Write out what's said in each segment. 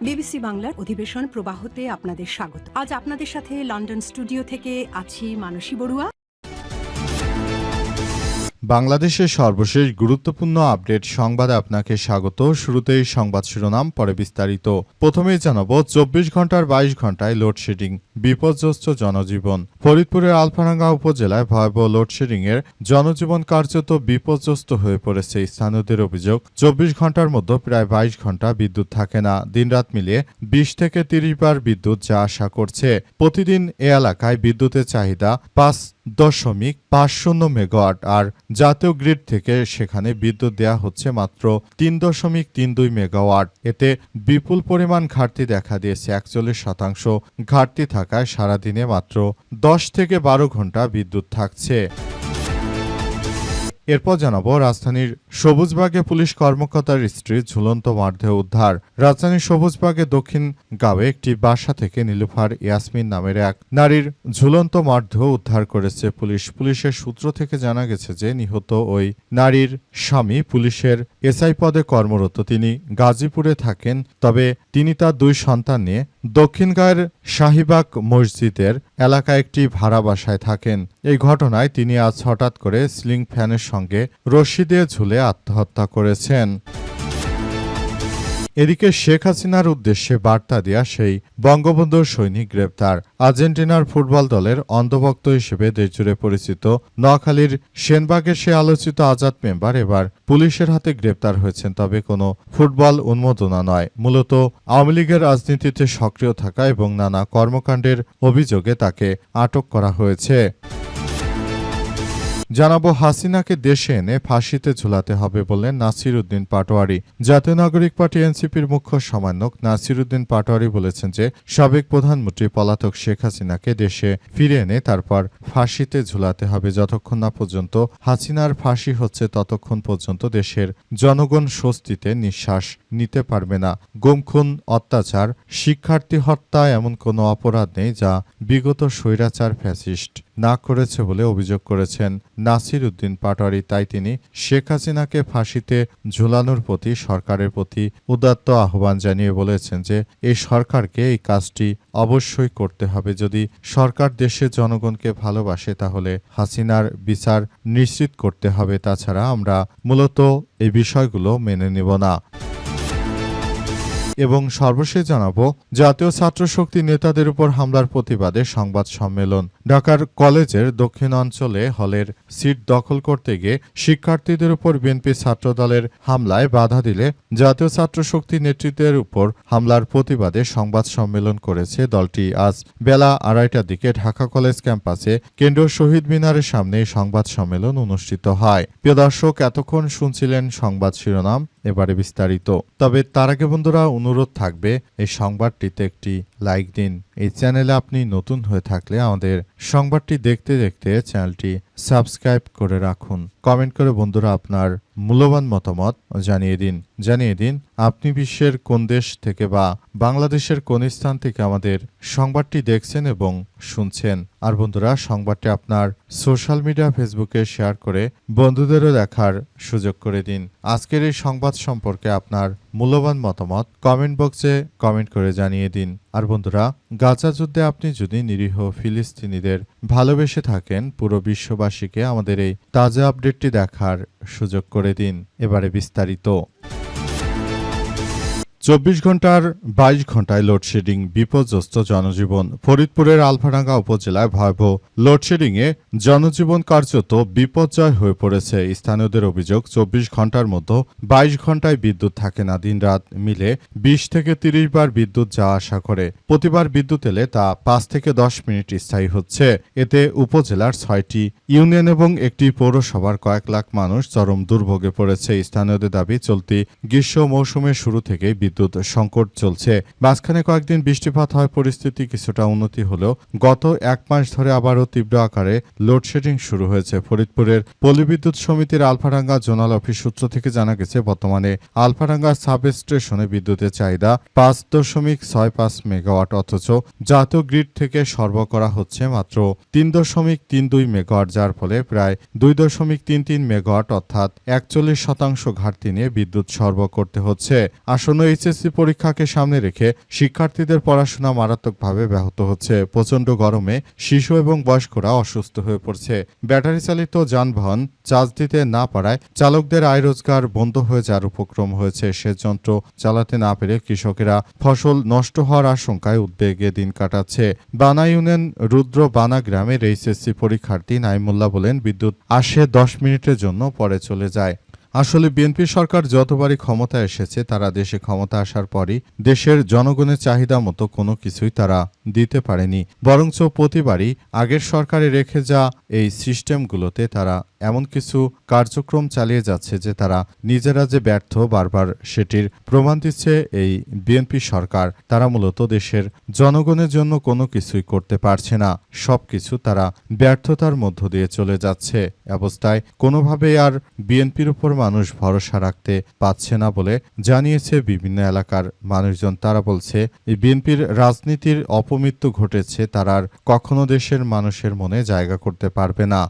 BBC বাংলার অধিবেশন প্রবাহতে আপনাদের স্বাগত। আজ আপনাদের সাথে লন্ডন স্টুডিও থেকে আছি মানসী বড়ুয়া। বাংলাদেশের সর্বশেষ গুরুত্বপূর্ণ আপডেট সংবাদে আপনাকে স্বাগত। শুরুতেই সংবাদ শিরোনাম, পরে বিস্তারিত। প্রথমেই জানাবো 24 ঘন্টার 22 ঘন্টায় লোডশেডিং, বিপর্যস্ত জনজীবন। ফরিদপুরের আলফাডাঙ্গা উপজেলায় ভয়াবহ লোডশেডিংয়ের জনজীবন কার্যত বিপর্যস্ত হয়ে পড়েছে। স্থানীয়দের অভিযোগ, 24 ঘন্টার মধ্যে প্রায় 22 ঘন্টা বিদ্যুৎ থাকে না। দিনরাত মিলিয়ে 20 থেকে 30 বার বিদ্যুৎ যা আশা করছে। প্রতিদিন এ এলাকায় বিদ্যুতের চাহিদা 5.50 মেগাওয়াট, আর জাতীয় গ্রিড থেকে সেখানে বিদ্যুৎ দেয়া হচ্ছে মাত্র 3.32 মেগাওয়াট। এতে বিপুল পরিমাণ ঘাটতি দেখা দিয়েছে। 41% ঘাটতি থাকায় সারাদিনে মাত্র 10 থেকে 12 ঘন্টা বিদ্যুৎ থাকছে। এরপর জানাবো রাজধানীর সবুজবাগে পুলিশ কর্মকর্তার স্ত্রী ঝুলন্ত মরদেহ উদ্ধার। রাজধানীর সবুজবাগে দক্ষিণ গাঁওয়ে একটি বাসা থেকে নীলুফার ইয়াসমিন নামের এক নারীর ঝুলন্ত মরদেহ উদ্ধার করেছে পুলিশ। পুলিশের সূত্র থেকে জানা গেছে যে নিহত ওই নারীর স্বামী পুলিশের এসআই পদে কর্মরত। তিনি গাজীপুরে থাকেন, তবে তিনি তার 2 সন্তান নিয়ে দক্ষিণগাঁয়ের শাহিবাগ মসজিদের এলাকায় একটি ভাড়া বাসায় থাকেন। এই ঘটনায় তিনি আজ হঠাৎ করে সিলিং ফ্যানের সঙ্গে রশি দিয়ে ঝুলে আত্মহত্যা করেছেন। এদিকে শেখ হাসিনার উদ্দেশ্যে বার্তা দেয়া সেই বঙ্গবন্ধু সৈনিক গ্রেপ্তার। আর্জেন্টিনার ফুটবল দলের অন্ধভক্ত হিসেবে দেশজুড়ে পরিচিত নোয়াখালীর সেনবাগের সে আলোচিত আজাদ মেম্বার এবার পুলিশের হাতে গ্রেপ্তার হয়েছেন, তবে কোনো ফুটবল উন্মাদনা নয়। মূলত আওয়ামী লীগের রাজনীতিতে সক্রিয় থাকা এবং নানা কর্মকাণ্ডের অভিযোগে তাকে আটক করা হয়েছে। জানাবো হাসিনাকে দেশে এনে ফাঁসিতে ঝুলাতে হবে বললেন নাসির উদ্দিন পাটোয়ারি। জাতীয় নাগরিক পার্টি এনসিপির মুখ্য সমন্বয়ক নাসির উদ্দিন পাটোয়ারি বলেছেন যে সাবেক প্রধানমন্ত্রী পলাতক শেখ হাসিনাকে দেশে ফিরে এনে তারপর ফাঁসিতে ঝুলাতে হবে। যতক্ষণ না পর্যন্ত হাসিনার ফাঁসি হচ্ছে ততক্ষণ পর্যন্ত দেশের জনগণ স্বস্তিতে নিঃশ্বাস নিতে পারবে না। গুম, খুন, অত্যাচার, শিক্ষার্থী হত্যা এমন কোনো অপরাধ নেই যা বিগত স্বৈরাচার ফ্যাসিস্ট না করেছে বলে অভিযোগ করেছেন নাসির উদ্দিন পাটোয়ারি। তাই তিনি শেখ হাসিনাকে ফাঁসিতে ঝুলানোর প্রতি সরকারের প্রতি উদাত্ত আহ্বান জানিয়ে বলেছেন যে এই সরকারকে এই কাজটি অবশ্যই করতে হবে। যদি সরকার দেশের জনগণকে ভালোবাসে তাহলে হাসিনার বিচার নিশ্চিত করতে হবে। তাছাড়া আমরা মূলত এই বিষয়গুলো মেনে নেব না। এবং সর্বশেষ জানাবো জাতীয় ছাত্র শক্তি নেতাদের উপর হামলার প্রতিবাদে সংবাদ সম্মেলন। ঢাকার কলেজের দক্ষিণাঞ্চলে হলের সিট দখল করতে গিয়ে শিক্ষার্থীদের উপর বিএনপি ছাত্রদলের হামলায় বাধা দিলে জাতীয় ছাত্র শক্তি নেতৃত্বের উপর হামলার প্রতিবাদে সংবাদ সম্মেলন করেছে দলটি। আজ বেলা 2:30টার দিকে ঢাকা কলেজ ক্যাম্পাসে কেন্দ্রীয় শহীদ মিনারের সামনে সংবাদ সম্মেলন অনুষ্ঠিত হয়। প্রিয় দর্শক, এতক্ষণ শুনছিলেন সংবাদ শিরোনাম, এবারে বিস্তারিত। তবে তার আগে বন্ধুরা অনুরোধ থাকবে এই সংবাদটিতে একটি লাইক দিন। এই চ্যানেলে আপনি নতুন হয়ে থাকলে আমাদের সংবাদটি দেখতে দেখতে চ্যানেলটি সাবস্ক্রাইব করে রাখুন। কমেন্ট করে বন্ধুরা আপনার মূল্যবান মতামত জানিয়ে দিন আপনি বিশ্বের কোন দেশ থেকে বা বাংলাদেশের কোন স্থান থেকে আমাদের সংবাদটি দেখছেন এবং শুনছেন। আর বন্ধুরা সংবাদটি আপনার সোশ্যাল মিডিয়া ফেসবুকে শেয়ার করে বন্ধুদেরও দেখার সুযোগ করে দিন। আজকের এই সংবাদ সম্পর্কে আপনার মূল্যবান মতামত কমেন্ট বক্সে কমেন্ট করে জানিয়ে দিন। আর বন্ধুরা, গাজা যুদ্ধে আপনি যদি নিরীহ ফিলিস্তিনিদের ভালোবেসে থাকেন, পুরো বিশ্ববাসীকে আমাদের এই তাজা আপডেটটি দেখার সুযোগ করে দিন। এবারে বিস্তারিত। 24 ঘন্টার 22 ঘন্টায় লোডশেডিং, বিপর্যস্ত জনজীবন। ফরিদপুরের আলফাডাঙ্গা উপজেলায় ভয়াবহ লোডশেডিংয়ে জনজীবন কার্যত বিপর্যয় হয়ে পড়েছে। স্থানীয়দের অভিযোগ, 24 ঘন্টার মধ্যে 22 ঘন্টায় বিদ্যুৎ থাকে না। দিনরাত মিলে 20 থেকে 30 বার বিদ্যুৎ যাওয়া আসা করে। প্রতিবার বিদ্যুৎ এলে তা 5 থেকে 10 মিনিট স্থায়ী হচ্ছে। এতে উপজেলার 6টি ইউনিয়ন এবং একটি পৌরসভার কয়েক লাখ মানুষ চরম দুর্ভোগে পড়েছে। স্থানীয়দের দাবি, চলতি গ্রীষ্ম মৌসুমের শুরু থেকেই বিদ্যুৎ সংকট চলছে। মাঝখানে কয়েকদিন বৃষ্টিপাত হয়, পরিস্থিতি কিছুটা উন্নতি হলেও গত 1 মাস ধরে আবারও তীব্র আকারে লোডশেডিং শুরু হয়েছে। ফরিদপুরের পল্লীবিদ্যুৎ সমিতির আলফাডাঙ্গা জোনাল অফিস সূত্র থেকে জানা গেছে, বর্তমানে আলফাডাঙ্গা সাব স্টেশনে বিদ্যুতের চাহিদা 5.65 মেগাওয়াট, অথচ জাতীয় গ্রিড থেকে সরবরাহ করা হচ্ছে মাত্র 3.32 মেগাওয়াট, যার ফলে প্রায় 2.33 মেগাওয়াট অর্থাৎ 41% ঘাটতি নিয়ে বিদ্যুৎ সরবরাহ করতে হচ্ছে। আসন্ন এই এইচএসসি পরীক্ষাকে সামনে রেখে শিক্ষার্থীদের পড়াশোনা মারাত্মকভাবে ব্যাহত হচ্ছে। প্রচণ্ড গরমে শিশু এবং বয়স্করা অসুস্থ হয়ে পড়ছে। ব্যাটারি চালিত যানবাহন চার্জ দিতে না পারায় চালকদের আয় রোজগার বন্ধ হয়ে যাওয়ার উপক্রম হয়েছে। সেচ যন্ত্র চালাতে না পেরে কৃষকেরা ফসল নষ্ট হওয়ার আশঙ্কায় উদ্বেগে দিন কাটাচ্ছে। বানা ইউনিয়ন রুদ্র বানা গ্রামের এইচএসসি পরীক্ষার্থী নাইমুল্লাহ বলেন, বিদ্যুৎ আসে 10 মিনিটের জন্য, পরে চলে যায়। আসলে বিএনপি সরকার যতবারই ক্ষমতায় এসেছে তারা দেশে ক্ষমতা আসার পরই দেশের জনগণের চাহিদা মতো কোনো কিছুই তারা দিতে পারেনি, বরঞ্চ প্রতিবারই আগের সরকারে রেখে যা এই সিস্টেমগুলোতে তারা এমন কিছু কার্যক্রম চালিয়ে যাচ্ছে যে তারা নিজেরা যে ব্যর্থ বারবার সেটির প্রমাণ দিচ্ছে এই বিএনপি সরকার। তারা মূলত দেশের জনগণের জন্য কোনো কিছুই করতে পারছে না, সবকিছু তারা ব্যর্থতার মধ্য দিয়ে চলে যাচ্ছে। অবস্থায় কোনোভাবেই আর বিএনপির উপর মানুষ ভরসা রাখতে পারছে না বলে জানিয়েছে বিভিন্ন এলাকার মানুষজন। তারা বলছে এই বিএনপির রাজনীতির অপমৃত্যু ঘটেছে, তারা আর কখনো দেশের মানুষের মনে জায়গা করতে পারবে না।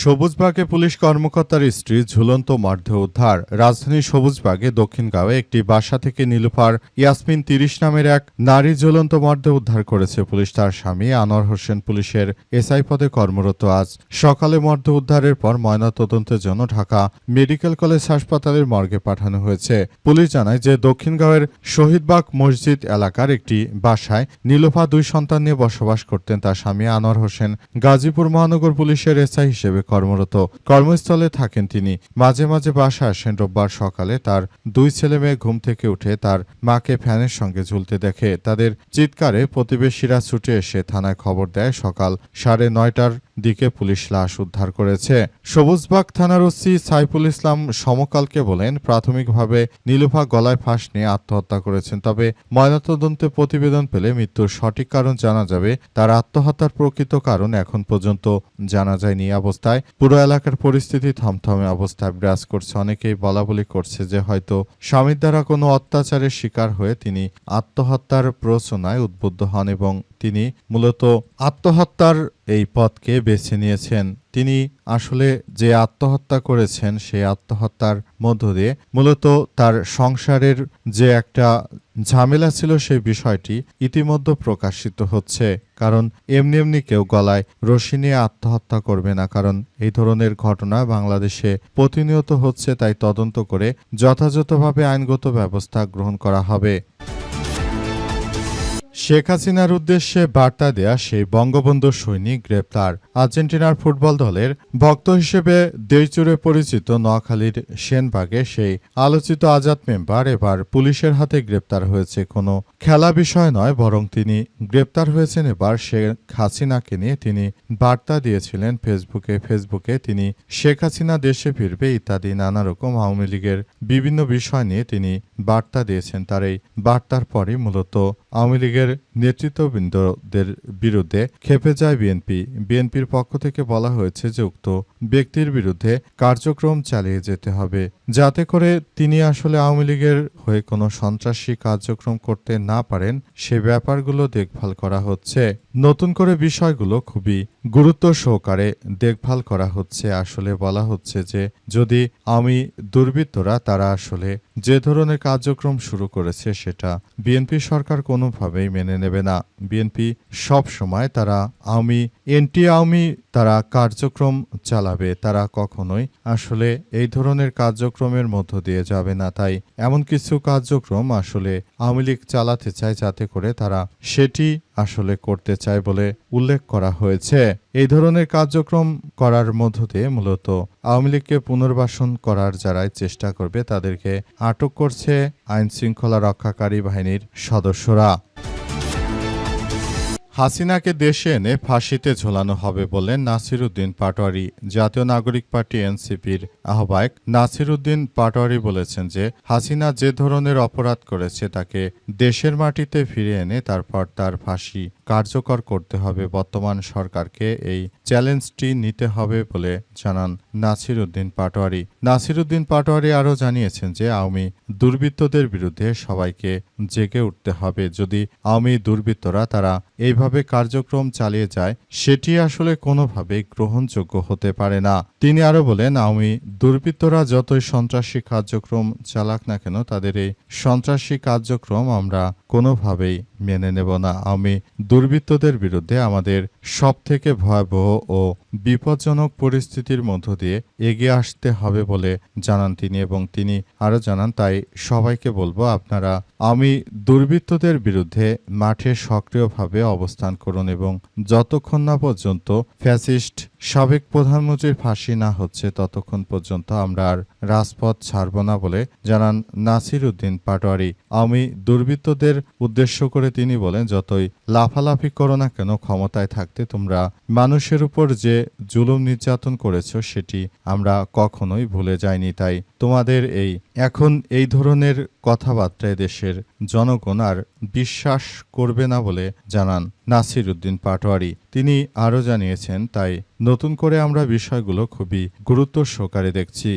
সবুজবাগে পুলিশ কর্মকর্তার স্ত্রী ঝুলন্ত মরদেহ উদ্ধার। রাজধানীর সবুজবাগে দক্ষিণগাঁওয়ে একটি বাসা থেকে নীলুফার ইয়াসমিন 30 নামের এক নারী ঝুলন্ত মরদেহ উদ্ধার করেছে পুলিশ। তার স্বামী আনোয়ার হোসেন পুলিশের এসআই পদে কর্মরত। আজ সকালে মরদেহ উদ্ধারের পর ময়নাতদন্তের জন্য ঢাকা মেডিকেল কলেজ হাসপাতালের মর্গে পাঠানো হয়েছে। পুলিশ জানায় যে দক্ষিণগাঁওয়ের শহীদবাগ মসজিদ এলাকার একটি বাসায় নীলুফা 2 সন্তান নিয়ে বসবাস করতেন। তার স্বামী আনোয়ার হোসেন গাজীপুর মহানগর পুলিশের এসআই হিসেবে কর্মরত। কর্মস্থলে থাকেন তিনি। মাঝে মাঝে বাসায় আসেন। রোববার সকালে তার 2 ছেলে মেয়ে ঘুম থেকে উঠে তার মাকে ফ্যানের সঙ্গে ঝুলতে দেখে। তাদের চিৎকারে প্রতিবেশীরা ছুটে এসে থানায় খবর দেয়। সকাল 9:30টার দিকে পুলিশ লাশ উদ্ধার করেছে। সবুজবাগ থানার ওসি সাইফুল ইসলাম সমকালকে বলেন, প্রাথমিকভাবে নীলুফা গলায় ফাঁস নিয়ে আত্মহত্যা করেছেন, তবে ময়নাতদন্তে প্রতিবেদন পেলে মৃত্যুর সঠিক কারণ জানা যাবে। তার আত্মহত্যার প্রকৃত কারণ এখন পর্যন্ত জানা যায়নি। অবস্থায় পুরো এলাকার পরিস্থিতি থমথমে অবস্থায় বিরাজ করছে। অনেকেই বলাবলি করছে যে হয়তো স্বামীর দ্বারা কোনো অত্যাচারের শিকার হয়ে তিনি আত্মহত্যার প্ররোচনায় উদ্বুদ্ধ হন এবং তিনি মূলত আত্মহত্যার এই পথকে বেছে নিয়েছেন। তিনি আসলে যে আত্মহত্যা করেছেন সেই আত্মহত্যার মধ্য দিয়ে মূলত তার সংসারের যে একটা ঝামেলা ছিল সেই বিষয়টি ইতিমধ্যে প্রকাশিত হচ্ছে। কারণ এমনি এমনি কেউ গলায় রশি নিয়ে আত্মহত্যা করবে না, কারণ এই ধরনের ঘটনা বাংলাদেশে প্রতিনিয়ত হচ্ছে। তাই তদন্ত করে যথাযথভাবে আইনগত ব্যবস্থা গ্রহণ করা হবে। শেখ হাসিনার উদ্দেশ্যে বার্তা দেয়া সেই বঙ্গবন্ধু সৈনিক গ্রেপ্তার। আর্জেন্টিনার ফুটবল দলের ভক্ত হিসেবে দেশজুড়ে পরিচিত নোয়াখালীর সেনবাগে সেই আলোচিত আজাদ মেম্বার এবার পুলিশের হাতে গ্রেপ্তার হয়েছে। কোনো খেলা বিষয় নয়, বরং তিনি গ্রেপ্তার হয়েছেন এবার শেখ হাসিনাকে নিয়ে। তিনি বার্তা দিয়েছিলেন ফেসবুকে তিনি শেখ হাসিনা দেশে ফিরবে ইত্যাদি নানা রকম আওয়ামী লীগের বিভিন্ন বিষয় নিয়ে তিনি বার্তা দিয়েছেন। তার এই বার্তার পরই মূলত আওয়ামী লীগের নেতৃত্ববৃন্দদের বিরুদ্ধে ক্ষেপে যায় বিএনপির পক্ষ থেকে বলা হয়েছে যে উক্ত ব্যক্তির বিরুদ্ধে কার্যক্রম চালিয়ে যেতে হবে, যাতে করে তিনি আসলে আওয়ামী লীগের হয়ে কোনো সন্ত্রাসী কার্যক্রম করতে না পারেন। সে ব্যাপারগুলো দেখভাল করা হচ্ছে। নতুন করে বিষয়গুলো খুবই গুরুত্ব সহকারে দেখভাল করা হচ্ছে। আসলে বলা হচ্ছে যে যদি আওয়ামী দুর্বৃত্তরা তারা আসলে যে ধরনের কার্যক্রম শুরু করেছে সেটা বিএনপি সরকার কোনোভাবেই মেনে নেবে না। বিএনপি সব সময় তারা এন্টি আওয়ামী তারা কার্যক্রম চালাবে, তারা কখনোই আসলে এই ধরনের কার্যক্রমের মধ্য দিয়ে যাবে না। তাই এমন কিছু কার্যক্রম আসলে আওয়ামী লীগ চালাতে চায় যাতে করে তারা সেটি আসলে করতে চায় বলে উল্লেখ করা হয়েছে। এই ধরনের কার্যক্রম করার মধ্য দিয়ে মূলত আওয়ামী লীগকে পুনর্বাসন করার যারাই চেষ্টা করবে তাদেরকে আটক করছে আইন শৃঙ্খলা রক্ষাকারী বাহিনীর সদস্যরা। হাসিনাকে দেশে এনে ফাঁসিতে ঝোলানো হবে বললেন নাসির উদ্দিন পাটোয়ারি। জাতীয় নাগরিক পার্টি এনসিপির আহ্বায়ক নাসির উদ্দিন পাটোয়ারি বলেছেন যে হাসিনা যে ধরনের অপরাধ করেছে তাকে দেশের মাটিতে ফিরিয়ে এনে তারপর তার ফাঁসি কার্যকর করতে হবে। বর্তমান সরকারকে এই চ্যালেঞ্জটি নিতে হবে বলে জানান নাসির উদ্দিন পাটোয়ারি। নাসির উদ্দিন পাটোয়ারি আরও জানিয়েছেন যে আওয়ামী দুর্বৃত্তদের বিরুদ্ধে সবাইকে জেগে উঠতে হবে। যদি আওয়ামী দুর্বৃত্তরা তারা এইভাবে যেভাবে কার্যক্রম চালিয়ে যায় সেটি আসলে কোনোভাবেই গ্রহণযোগ্য হতে পারে না। তিনি আরও বলেন, আওয়ামী দুর্বৃত্তরা যতই সন্ত্রাসী কার্যক্রম চালাক না কেন তাদের এই সন্ত্রাসী কার্যক্রম আমরা কোনোভাবেই মেনে নেব না। আওয়ামী দুর্বৃত্তদের বিরুদ্ধে আমাদের সবথেকে ভয়াবহ ও বিপজ্জনক পরিস্থিতির মধ্য দিয়ে এগিয়ে আসতে হবে বলে জানান তিনি। এবং তিনি আরও জানান, তাই সবাইকে বলবো আপনারা আওয়ামী দুর্বৃত্তদের বিরুদ্ধে মাঠে সক্রিয়ভাবে অবস্থান করুন এবং যতক্ষণ না পর্যন্ত ফ্যাসিস্ট সাবেক প্রধানমন্ত্রীর ফাঁসি না হচ্ছে ততক্ষণ পর্যন্ত আমরা আর রাজপথ ছাড়ব না বলে জানান নাসির উদ্দিন পাটোয়ারি। আওয়ামী দুর্বৃত্তদের উদ্দেশ্য করে তিনি বলেন, যতই লাফালাফি করো না কেন ক্ষমতায় থাকতে তোমরা মানুষের উপর যে জুলুম নির্যাতন করেছো সেটি আমরা কখনোই ভুলে যাইনি। তাই তোমাদের এখন এই ধরনের কথাবার্তায় দেশের জনগণ আর বিশ্বাস করবে না বলে জানান নাসির উদ্দিন পাটোয়ারি। তিনি আরও জানিয়েছেন, তাই নতুন করে আমরা বিষয়গুলো খুবই গুরুত্ব সহকারে দেখছি।